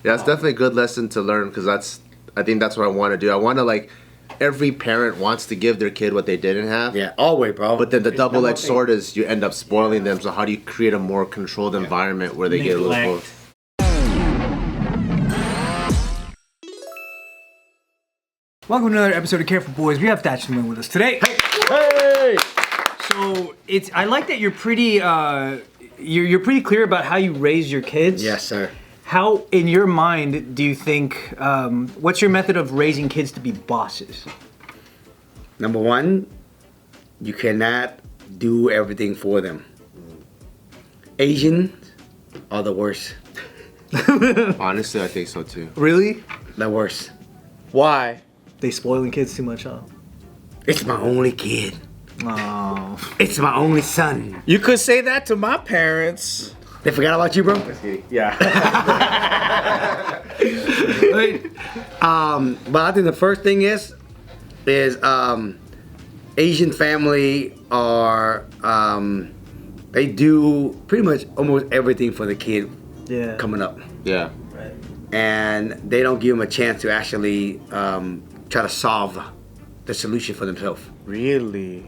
Yeah, it's definitely a good lesson to learn because I think that's what I want to do. I want to like, every parent wants to give their kid what they didn't have. Yeah, always, bro. But then the double-edged sword is you end up spoiling them. So how do you create a more controlled environment where they get a little both? Welcome to another episode of Careful Boys. We have Thach Nguyen with us today. Hey! So I like that you're pretty you're pretty clear about how you raise your kids. Yes, sir. How, in your mind, do you think? What's your method of raising kids to be bosses? Number one, you cannot do everything for them. Asians are the worst. Honestly, I think so too. Really? The worst. Why? They spoiling kids too much, huh? It's my only kid. Oh. It's my only son. You could say that to my parents. They forgot about you, bro? Yeah. But I think the first thing is Asian family are they do pretty much almost everything for the kid coming up. Yeah. And they don't give them a chance to actually try to solve the solution for themselves. Really?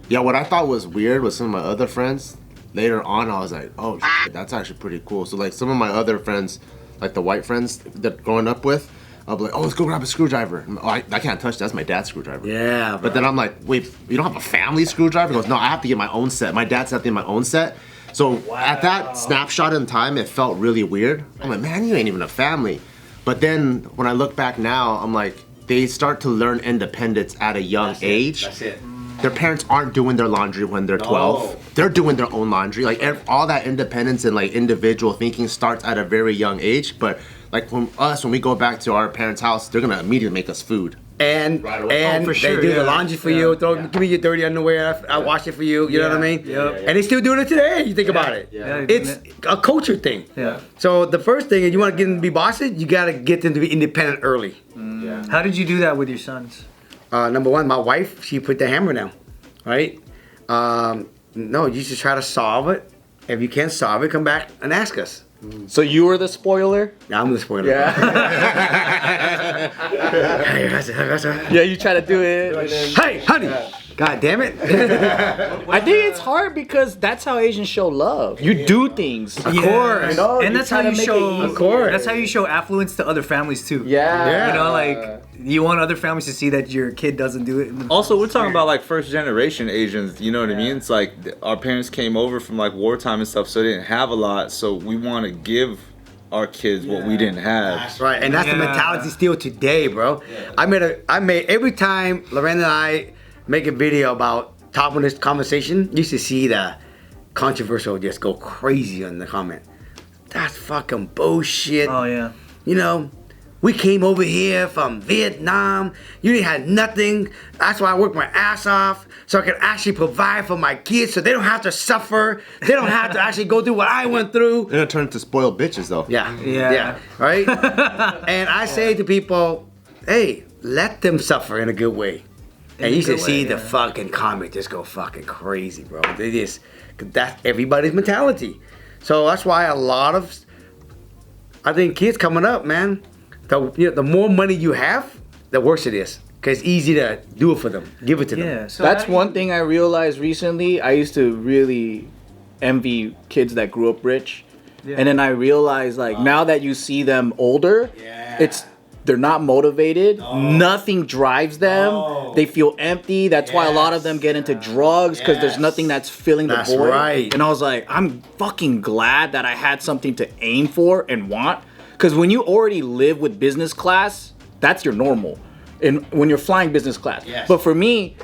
Yeah, what I thought was weird with some of my other friends, later on I was like, oh shit, that's actually pretty cool. So like some of my other friends, like the white friends that growing up with, I'll be like, oh, let's go grab a screwdriver. Oh, I can't touch that, that's my dad's screwdriver. Yeah. But then I'm like, wait, you don't have a family screwdriver? He goes, no, I have to get my own set. My dad's have to get my own set. So at that snapshot in time, it felt really weird. I'm like, man, you ain't even a family. But then when I look back now, I'm like, they start to learn independence at a young age. That's it. Their parents aren't doing their laundry when they're 12. They're doing their own laundry. Like all that independence and like individual thinking starts at a very young age. But like when we go back to our parents' house, they're gonna immediately make us food. And Right away. and for sure, they do yeah. the laundry for you. Give me your dirty underwear. I wash it for you. You know what I mean? Yep. And they still doing it today. You think about it. Yeah. It's a culture thing. Yeah. So the first thing, if you want to get them to be bosses, you got to get them to be independent early. How did you do that with your sons? Number one, my wife, she put the hammer down, right? No, you should try to solve it. If you can't solve it, come back and ask us. So you were the spoiler? I'm the spoiler. Yeah. Hey, that's right. Yeah, you try to do it. Hey, honey. God damn it. I think it's hard because that's how Asians show love. You do things. Of course. You know, And you that's try how to you make show. it easy. course. That's how you show affluence to other families too. Yeah. You know, like you want other families to see that your kid doesn't do it. Also, we're talking about like first generation Asians, you know what I mean? It's like our parents came over from like wartime and stuff, so they didn't have a lot, so we want to give our kids what we didn't have. That's right, and that's the mentality still today, bro. I made every time Lorraine and I make a video about topping this conversation, you should see the controversial just go crazy on the comment. That's fucking bullshit. Oh yeah. You know, we came over here from Vietnam. You didn't have nothing. That's why I worked my ass off so I could actually provide for my kids so they don't have to suffer. They don't have to actually go through what I went through. They're gonna turn into spoiled bitches though. Yeah. Right? And I say to people, hey, let them suffer in a good way. And you should see the fucking comment just go fucking crazy, bro. They just, that's everybody's mentality. So that's why I think kids coming up, man, the more money you have, the worse it is. Because it's easy to do it for them, give it to them. Yeah. So That's one thing I realized recently. I used to really envy kids that grew up rich. Yeah. And then I realized like now that you see them older, they're not motivated. Nothing drives them. They feel empty. That's why a lot of them get into drugs because there's nothing that's filling the That's void. right. And I was like, I'm fucking glad that I had something to aim for and want. Because when you already live with business class, that's your normal. And when you're flying business class. But for me,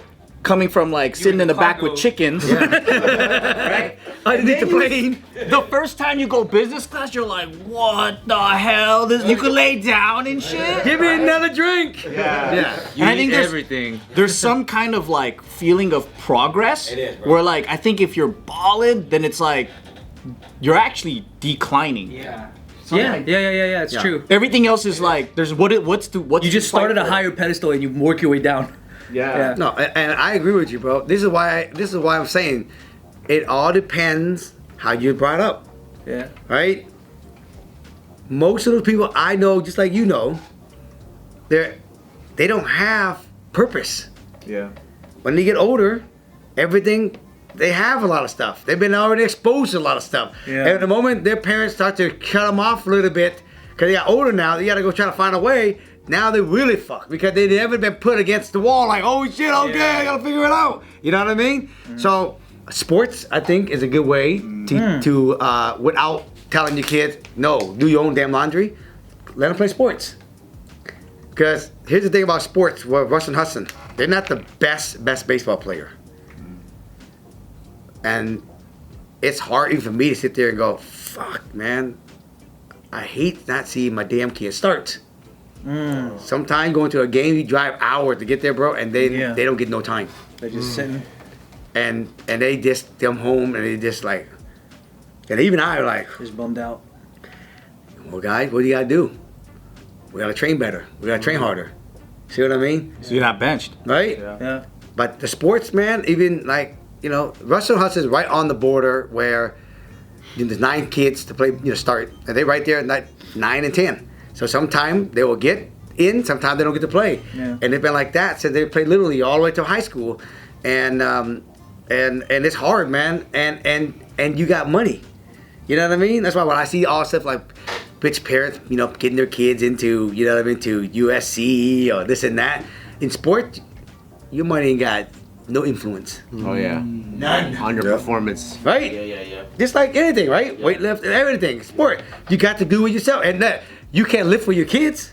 coming from like sitting in the back with chickens, right? Underneath the plane. The first time you go business class, you're like, what the hell? You can lay down and shit. Give me another drink. Yeah. You And I eat think everything. There's some kind of like feeling of progress where like I think if you're balling, then it's like you're actually declining. Yeah, it's true. Everything else is like there's what's You just started a higher pedestal and you work your way down. Yeah. No, and I agree with you, bro. This is why I'm saying it all depends how you're brought up. Yeah. Right? most of those people I know, just like you know, they don't have purpose. Yeah. When they get older, everything, they have a lot of stuff. They've been already exposed to a lot of stuff. Yeah. And at the moment their parents start to cut them off a little bit, because they got older now, they got to go try to find a way. Now they really fucked because they never been put against the wall like, oh shit, okay, I gotta figure it out. You know what I mean? So sports, I think, is a good way to without telling your kids, no, do your own damn laundry. Let them play sports. Because here's the thing about sports, well, Russ and Hudson, they're not the best baseball player. And it's hard even for me to sit there and go, fuck, man, I hate not seeing my damn kids start. Sometimes going to a game, you drive hours to get there, bro, and they don't get no time. They're just sitting. And they just come home and they just like, and even I are like, Just bummed out. well, guys, what do you gotta do? We gotta train better. We gotta train harder. See what I mean? So you're not benched. Right? Yeah. But the sports, man, even like, you know, Russell Hudson's right on the border where there's 9 kids to play, start. And they're right there at 9 and 10. So sometimes they will get in, sometimes they don't get to play. Yeah. And they've been like that since they played Little League all the way to high school. And it's hard, man. And you got money. You know what I mean? That's why when I see all stuff like rich parents, getting their kids into, to USC or this and that. In sport, your money ain't got no influence. Oh yeah. None. On your performance. Right? Yeah. Just like anything, right? Weightlifting, everything, sport. You got to do it yourself. And you can't lift for your kids.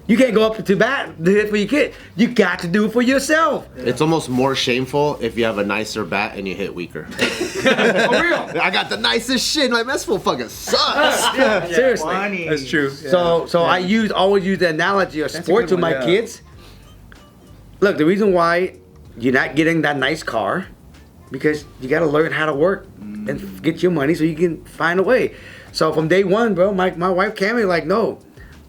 You can't go up to bat to hit for your kid. You got to do it for yourself. It's almost more shameful if you have a nicer bat and you hit weaker. For real. I got the nicest shit. Like, that fool fucking sucks. Seriously. That's true. So I always use the analogy of sports with my kids. Look, the reason why you're not getting that nice car, because you got to learn how to work and get your money so you can find a way. So from day one, bro, my wife Cammy like, no,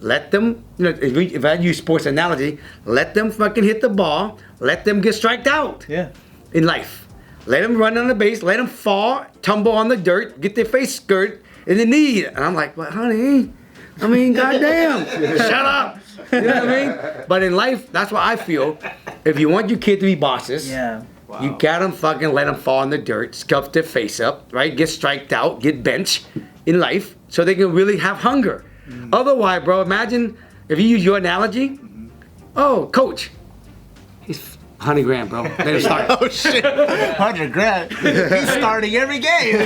let them, if I use sports analogy, let them fucking hit the ball, let them get striked out in life. Let them run on the base, let them fall, tumble on the dirt, get their face skirt in the knee. And I'm like, but honey, goddamn, shut up. You know what I mean? But in life, that's what I feel. If you want your kid to be bosses, you gotta fucking let them fall in the dirt, scuff their face up, right? Get striked out, get benched in life, so they can really have hunger. Otherwise, bro, imagine if you use your analogy. Oh, coach, he's 100 grand, bro. Let him start. Oh shit, 100 grand. He's starting every game.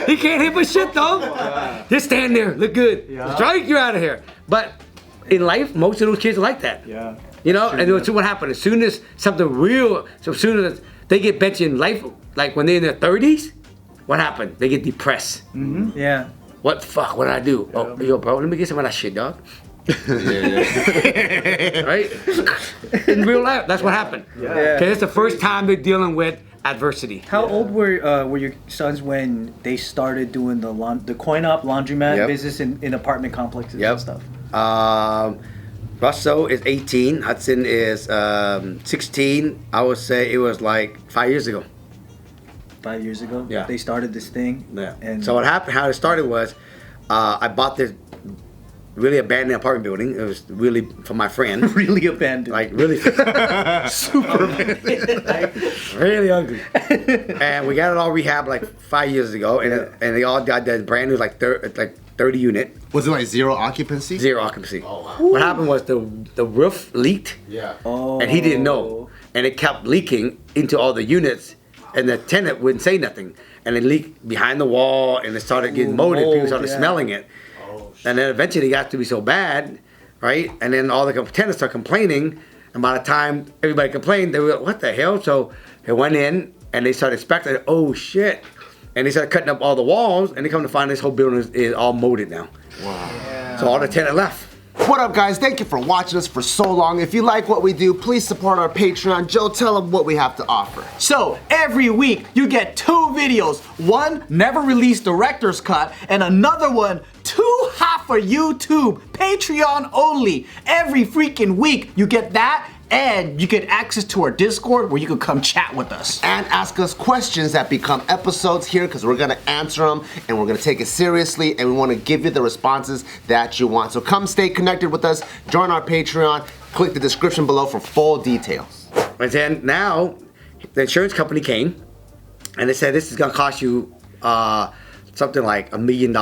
He can't hit my shit though. Just stand there, look good. Strike, you're out of here. But in life, most of those kids are like that. Yeah. And so what happened? As soon as something real, as soon as they get benched in life, like when they're in their 30s, what happened? They get depressed. Yeah. What the fuck? What did I do? Oh, yo, bro, let me get some of that shit, dog. Right? In real life, that's what happened. Yeah. Okay, it's the first time they're dealing with adversity. How old were your sons when they started doing the coin-op laundromat business in apartment complexes and stuff? Russell is 18. Hudson is 16. I would say it was like 5 years ago. 5 years ago? Yeah. They started this thing? Yeah. And So what happened, how it started was, I bought this really abandoned apartment building. It was really for my friend. really abandoned. Like really super really ugly. And we got it all rehabbed like 5 years ago, and they all got that brand new like 30 unit. Was it like zero occupancy? Zero occupancy. What happened was the roof leaked. Yeah. And he didn't know, and it kept leaking into all the units, and the tenant wouldn't say nothing, and it leaked behind the wall, and it started getting molded. People started smelling it. And then eventually it got to be so bad, right? And then all the tenants started complaining. And by the time everybody complained, they were like, what the hell? So they went in and they started inspecting. Oh shit! And they started cutting up all the walls. And they come to find this whole building is all molded now. Wow! Yeah. So all the tenant left. What up, guys? Thank you for watching us for so long. If you like what we do, please support our Patreon. Joe, tell them what we have to offer. So, every week you get 2 videos. One, never released director's cut, and another one, 2 hot for YouTube. Patreon only. Every freaking week, you get that. And you get access to our Discord where you can come chat with us. And ask us questions that become episodes here because we're gonna answer them and we're gonna take it seriously and we wanna give you the responses that you want. So come stay connected with us, join our Patreon, click the description below for full details. And then now, the insurance company came and they said this is gonna cost you something like $1 million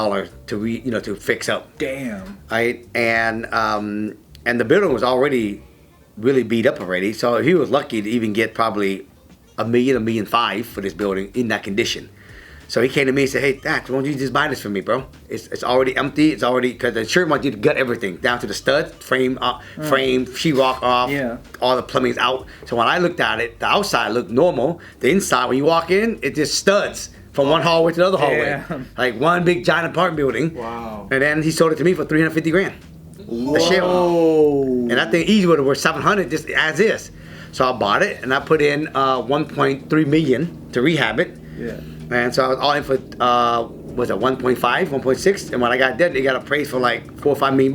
to fix up. Damn. Right? And the building was already really beat up already, so he was lucky to even get probably $1 million, $1.5 million for this building in that condition. So he came to me and said, "Hey, Thach, why don't you just buy this for me, bro? It's already empty. It's already because the insurance wants you to gut everything down to the stud, frame, sheetrock off, all the plumbing's out. So when I looked at it, the outside looked normal. The inside, when you walk in, it just studs from one hallway to the other hallway, like one big giant apartment building. Wow. And then he sold it to me for $350,000. Whoa. And I think easy would have worth $700 just as is. So I bought it and I put in $1.3 million to rehab it. Yeah. And so I was all in for was it 1.5, 1.6, and when I got done, they got appraised for like $4 or $5 million.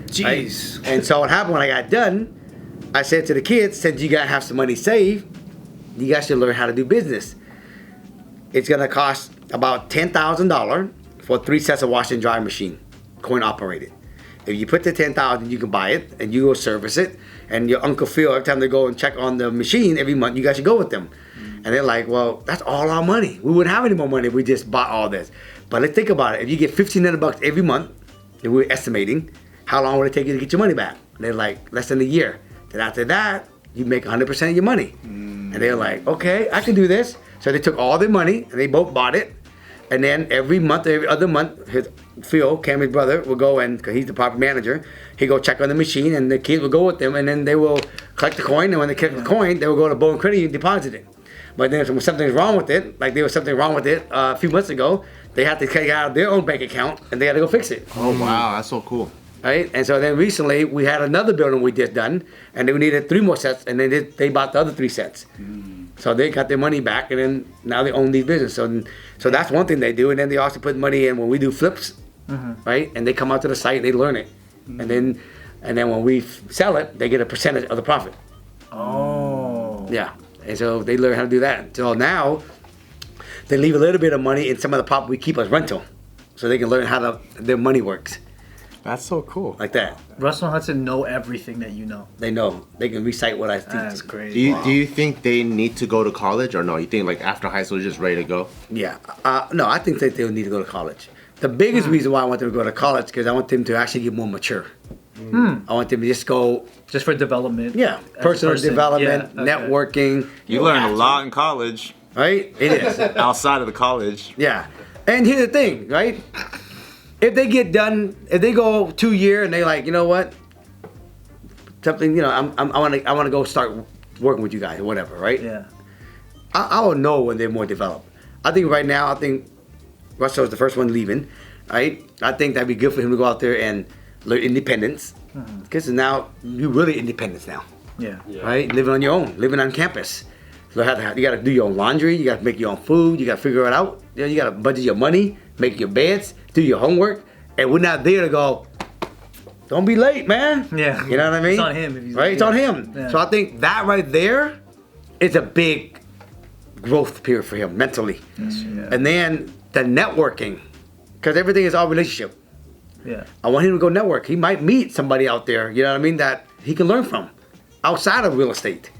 Jeez. Right? And so what happened when I got done? I said to the kids, since you guys have some money saved, you guys should learn how to do business. It's gonna cost about $10,000 for 3 sets of wash and dry machine, coin operated. If you put the $10,000, you can buy it and you go service it. And your Uncle Phil, every time they go and check on the machine every month, you guys should go with them. And they're like, well, that's all our money. We wouldn't have any more money if we just bought all this. But let's think about it. If you get $1,500 every month, and we're estimating, how long would it take you to get your money back? And they're like, less than a year. Then after that, you make 100% of your money. And they're like, okay, I can do this. So they took all their money and they both bought it. And then every month, every other month, Phil, Cammy's brother, will go and, because he's the property manager, he go check on the machine and the kids will go with them and then they will collect the coin. And when they collect the coin, they will go to Bow and Credit and deposit it. But then if something's wrong with it, like there was something wrong with it a few months ago, they have to take it out of their own bank account and they had to go fix it. Oh, wow, that's so cool. Right? And so then recently, we had another building we just done and we needed 3 more sets and they bought the other 3 sets. So they got their money back and then now they own these businesses. So that's one thing they do. And then they also put money in when we do flips, right? And they come out to the site and they learn it. And then when we sell it, they get a percentage of the profit. Oh. Yeah. And so they learn how to do that. So now they leave a little bit of money in some of the property we keep as rental. So they can learn how their money works. That's so cool. Like that. Russell and Hudson know everything that you know. They know. They can recite what I teach. That's great. Do you think they need to go to college or no? You think like after high school, you're just ready to go? Yeah. No, I think that they need to go to college. The biggest reason why I want them to go to college because I want them to actually get more mature. I want them to just go. Just for development. Yeah. Personal development, Yeah, okay. networking. You learn a lot in college. Right? It is. Outside of the college. Yeah. And here's the thing, right? If they get done, if they go 2 years and they like, you know what? Something, I want to go start working with you guys or whatever, right? Yeah. I will know when they're more developed. I think right now, Russell is the first one leaving, right? I think that'd be good for him to go out there and learn independence. Because now you're really independent now, Yeah. right? Living on your own, living on campus. So you got to do your own laundry. You got to make your own food. You got to figure it out. You got to budget your money, make your beds, do your homework. And we're not there to go, don't be late, man. Yeah. You know what I mean? It's on him. If he's right? It's on him. Yeah. So I think that right there is a big growth period for him mentally. Yeah. And then the networking, because everything is all relationship. Yeah. I want him to go network. He might meet somebody out there, you know what I mean, that he can learn from outside of real estate.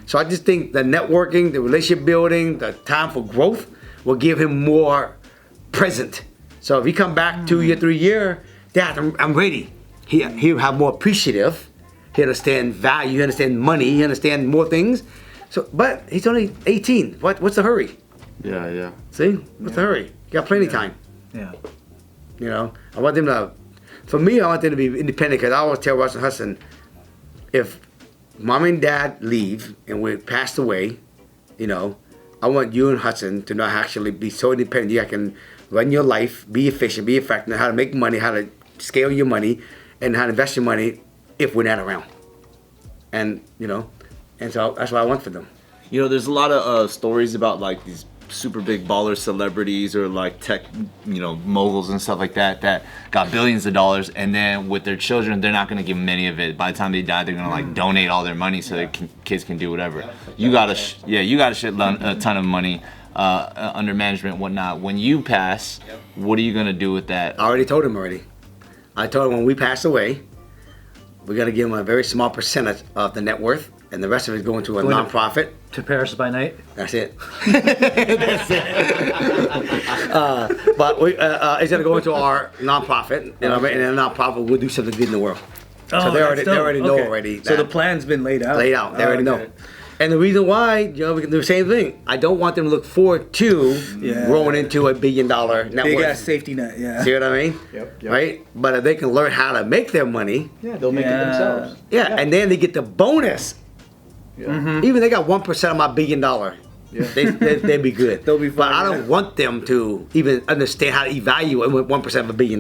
So I just think the networking, the relationship building, the time for growth will give him more present. So if he come back 2 year, 3 year, Dad, I'm ready. He'll have more appreciative. He understand value. He understand money. He understand more things. So, but he's only 18. What's the hurry? Yeah. See, what's the hurry? You got plenty of time. Yeah. I want them to. For me, I want them to be independent because I always tell Russ and Hudson, if Mom and Dad leave and we passed away, I want you and Hudson to not actually be so independent. You can run your life, be efficient, be effective, know how to make money, how to scale your money, and how to invest your money if we're not around. And, and so that's what I want for them. There's a lot of stories about like these super big baller celebrities or like tech, moguls and stuff like that got billions of dollars, and then with their children, they're not gonna give them any of it. By the time they die, they're gonna like donate all their money so their kids can do whatever. You got a ton of money under management and whatnot. When you pass, what are you gonna do with that? I already told him already. I told him when we pass away, we're gonna give him a very small percentage of the net worth, and the rest of it is going to a nonprofit. To Paris by night. That's it. That's it. But it's gonna go into our nonprofit, and a nonprofit will do something good in the world. So they already know already. So the plan's been laid out. They already know. And the reason why, we can do the same thing. I don't want them to look forward to growing into $1 billion net worth. They got a safety net, yeah. See what I mean? Yep. Right? But if they can learn how to make their money, They'll make it themselves. and then they get the bonus. Yeah. Even they got 1% of my $1 billion. They'd be good. They'll be fine. But I don't want them to even understand how to evaluate 1% of $1 billion.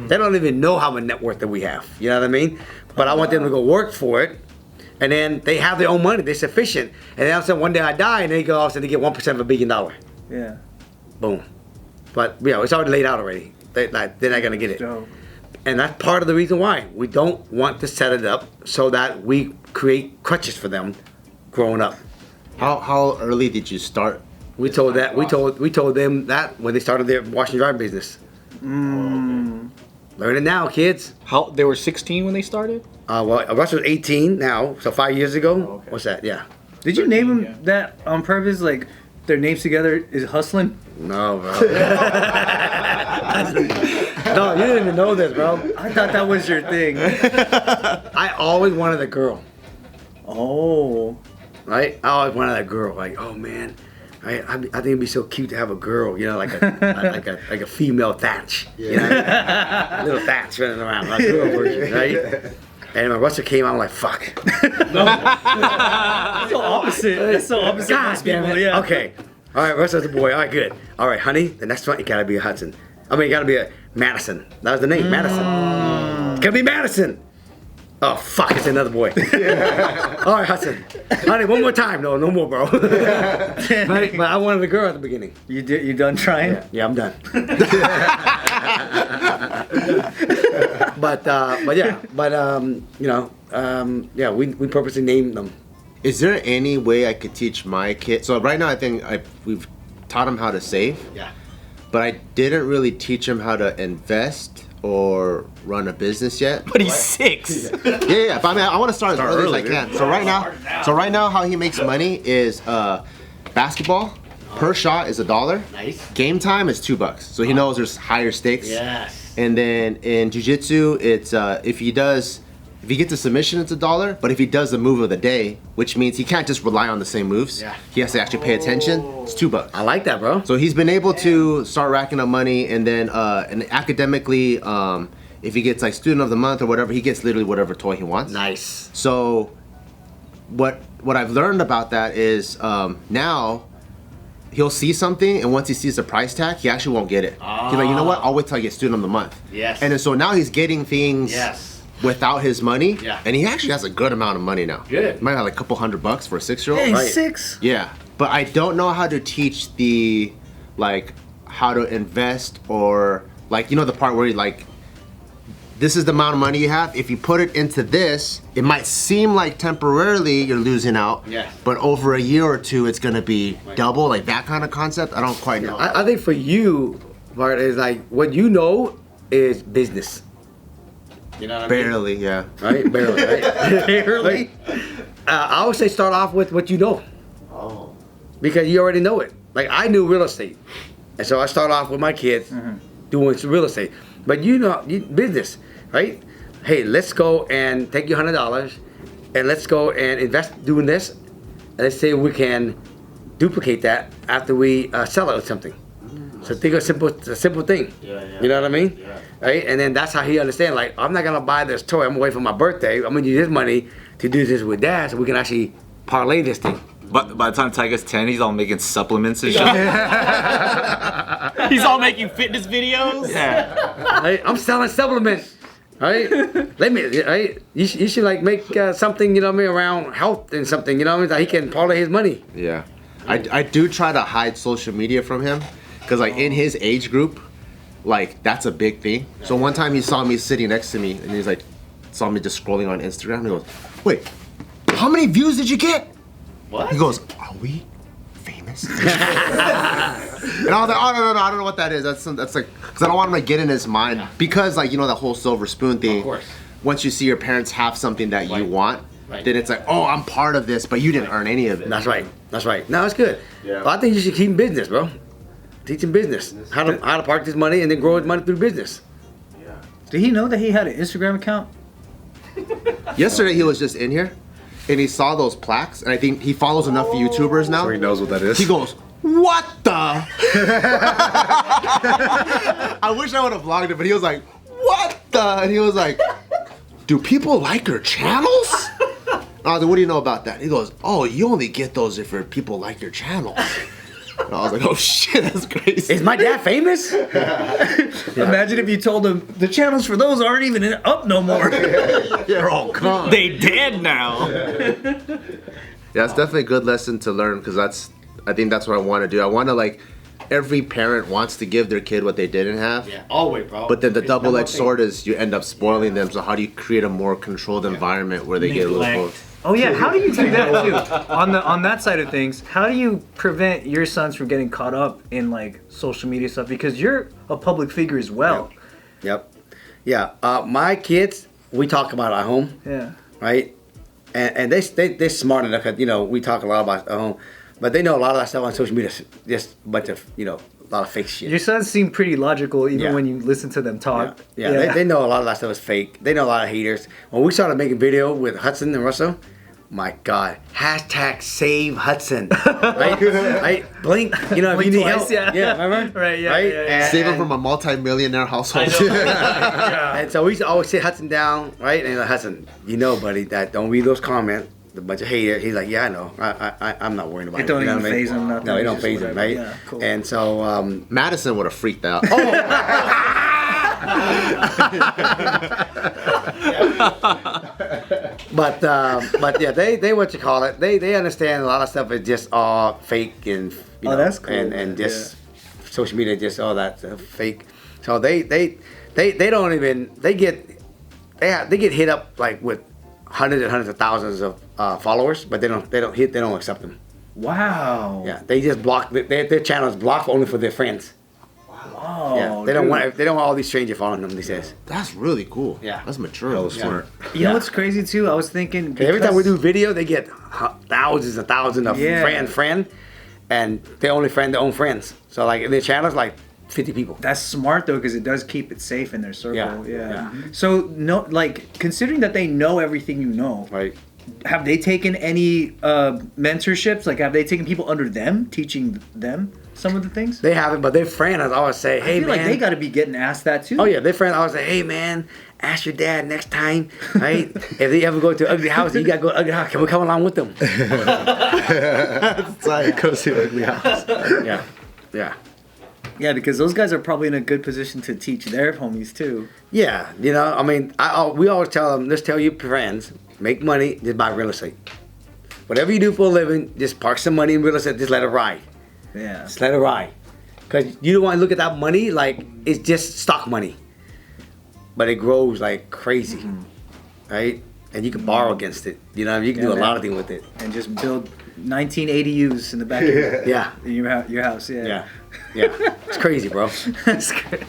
They don't even know how much net worth that we have. You know what I mean? But I want them to go work for it. And then they have their own money. They're sufficient. And then all of a sudden one day I die and they go off and they get 1% of $1 billion. Yeah. Boom. But it's already laid out already. They're not gonna get it. Dope. And that's part of the reason why we don't want to set it up so that we create crutches for them growing up. How early did you start? We told them that when they started their wash and dry business. Learn it now, kids. How they were 16 when they started? Well, Russ was 18 now, so 5 years ago. Oh, okay. What's that? Yeah. Did you name them that on purpose? Like their names together is hustling? No, bro. No, you didn't even know this, bro. I thought that was your thing. I always wanted a girl. Oh. Right? I always wanted a girl. Like, oh man, I think it'd be so cute to have a girl. Like a female Thach. A little Thach running around, like a girl version, right? And when Russell came out, I'm like, fuck. That's so opposite. That's so opposite. God damn it. Yeah. Okay. All right, Russell's a boy. All right, good. All right, honey, the next one, it gotta be a Hudson. It gotta be a Madison. That was the name, Madison. It's gotta be Madison. Oh, fuck, it's another boy. All right, Hudson. Honey, one more time. No more, bro. Right? But I wanted a girl at the beginning. You done trying? Yeah, I'm done. We purposely named them. Is there any way I could teach my kid? So right now I think we've taught him how to save. Yeah. But I didn't really teach him how to invest or run a business yet. But he's 6. Yeah. But I want to start as early as I can. So right now, how he makes money is basketball per shot is $1. Nice. Game time is $2. So he knows there's higher stakes. Yes. And then in jiu-jitsu, it's if he gets a submission, it's $1. But if he does the move of the day, which means he can't just rely on the same moves. Yeah. He has to actually pay attention. It's $2. I like that, bro. So he's been able to start racking up money, and then and academically, if he gets like student of the month or whatever, he gets literally whatever toy he wants. Nice. So what I've learned about that is now he'll see something, and once he sees the price tag, he actually won't get it. He's like, you know what? I'll wait till I get student of the month. Yes. And then so now he's getting things. Yes. Without his money, Yeah. And he actually has a good amount of money now. Good. He might have like a couple $100 for a 6-year-old. Hey, Right. 6. Yeah, but I don't know how to teach how to invest or the part where this is the amount of money you have. If you put it into this, it might seem like temporarily you're losing out. Yeah. But over a year or two, it's gonna be double, like that kind of concept. I don't quite know. I think for you, Bart, is what you know is business. You know what I mean? Barely, yeah. Right? Barely, right? Barely. I always say start off with what you know. Oh. Because you already know it. Like I knew real estate. And so I start off with my kids doing some real estate. But business, right? Hey, let's go and take your $100 and let's go and invest doing this. And let's say we can duplicate that after we sell it or something. So think of a simple thing. Yeah. You know what I mean? Yeah. Right? And then that's how he understands. Like, I'm not gonna buy this toy. I'm gonna wait for my birthday. I'm gonna use this money to do this with Dad, so we can actually parlay this thing. But by the time Ty gets 10, he's all making supplements and shit. He's all making fitness videos. Yeah. Right? I'm selling supplements. Right? Right? You should make something, around health and something, that he can parlay his money. Yeah. I do try to hide social media from him because like in his age group, like that's a big thing. So one time he saw me sitting next to me and he's like, saw me just scrolling on Instagram. And he goes, "Wait, how many views did you get?" What? He goes, "Are we famous?" And I was like, "Oh no, I don't know what that is. That's like, because I don't want him to get in his mind because like that whole silver spoon thing. Of course. Once you see your parents have something that you want, Right. then it's like, oh, I'm part of this, but you didn't earn any of it. That's right. That's right. No, it's good. Yeah. But I think you should keep him business, bro. Teach him business. How to park his money and then grow his money through business. Did he know that he had an Instagram account? Yesterday he was just in here, and he saw those plaques, and I think he follows enough YouTubers now. So he knows what that is. He goes, "What the?" I wish I would have vlogged it, but he was like, "What the?" And he was like, "Do people like your channels?" I was like, "What do you know about that?" He goes, "Oh, you only get those if people like your channels." And I was like, "Oh shit, that's crazy." Is my dad famous? Imagine if you told him the channels for those aren't even up no more. They're all gone. They dead now. Yeah, it's definitely a good lesson to learn because I think that's what I want to do. I want to like, every parent wants to give their kid what they didn't have. Yeah, always, bro. But then the double-edged sword is you end up spoiling them. So how do you create a more controlled environment where they get a little both? Oh yeah, how do you do that too? On that side of things, how do you prevent your sons from getting caught up in like social media stuff? Because you're a public figure as well. Yep. Yeah. My kids, we talk about it at home. Yeah. Right. And they're smart enough that we talk a lot about it at home, but they know a lot of that stuff on social media is just a bunch of a lot of fake shit. Your sons seem pretty logical even when you listen to them talk. Yeah. They know a lot of that stuff is fake. They know a lot of haters. When we started making video with Hudson and Russell, my God, #save Hudson, right? Right? Blink, if you need help. Yeah, remember? Right, yeah, right? yeah. Save them from a multi-millionaire household. And so we used to always sit Hudson down, right? And like, Hudson, buddy, that don't read those comments. A bunch of haters. He's like, yeah, I know. I'm not worrying about it. It don't even phase him. Nothing. No, it don't Just phase him, whatever. right? Yeah, cool. And so Madison would have freaked out. But yeah, they what you call it? They understand a lot of stuff is just all fake and that's cool. and just social media, just all that fake. So they don't even they get hit up like with hundreds and hundreds of thousands of followers, but they don't accept them. Wow. Yeah, they just block their channel is blocked only for their friends. Wow. Yeah, they don't want all these strangers following them. He says. That's really cool. Yeah. That's mature. That was smart. You know what's crazy too? I was thinking Every time we do video, they get thousands and thousands of friend, and they only friend their own friends. So like their channel's like 50 people. That's smart though, because it does keep it safe in their circle. Yeah. So no, like considering that they know everything you know, Right. have they taken any mentorships? Like, have they taken people under them, teaching them some of the things? They haven't, but their friend has always say, "Hey I feel man." like they got to be getting asked that too. Oh yeah, their friend always say, "Hey man, ask your dad next time, right? If they ever go to an ugly house, you gotta go to ugly house. Can we come along with them?" It's like, Go see ugly house. Yeah. Yeah, because those guys are probably in a good position to teach their homies too. Yeah, I mean, we always tell them, just tell your friends, make money, just buy real estate. Whatever you do for a living, just park some money in real estate, just let it ride. Yeah. Just let it ride. Because you don't want to look at that money like it's just stock money. But it grows like crazy, right? And you can borrow against it. You can do a lot of things with it. And just build 19 ADUs in the back of Yeah. your house. Yeah. It's crazy, bro. That's great.